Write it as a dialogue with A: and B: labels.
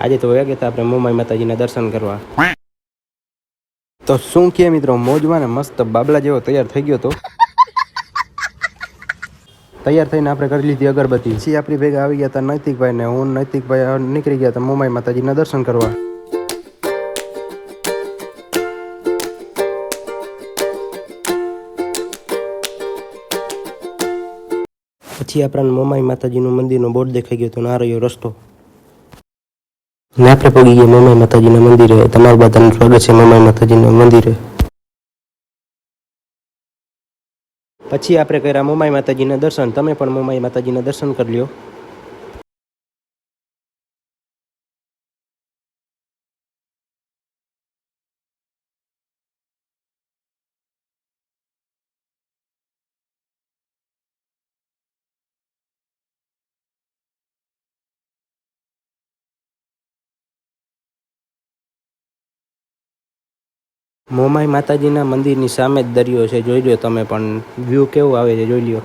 A: આજે તો વયા ગયા હતા આપણે મોમાઈ માતાજીના દર્શન કરવા. તો શું કે મિત્રો, મોજમાં ને મસ્ત બાબલા જેવો તૈયાર થઈ ગયો તો. તૈયાર થઈને આપણે કરી લીધી અગરબત્તી. પછી આપણી ભેગા આવી ગયા હતા નૈતિકભાઈ ને હું નૈતિકભાઈ નીકળી ગયા હતા મોમાઈ માતાજીના દર્શન કરવા. પછી આપણને મોમાઈ માતાજીનું મંદિરનો બોર્ડ દેખાઈ ગયો હતો ને આ રહ્યો રસ્તો. ને આપણે પગી ગયા મોમાઈ માતાજીના મંદિરે. તમારું બધાનું સ્વાગત છે મોમાઈ માતાજીના મંદિરે. પછી આપણે કર્યા મોમાઈ માતાજીના દર્શન. તમે પણ મોમાઈ માતાજીના દર્શન કરી લ્યો. મોમાઈ માતાજીના મંદિરની સામે જ દરિયો છે, જોઈ લો તમે પણ વ્યૂ કેવો આવે છે જોઈ લ્યો.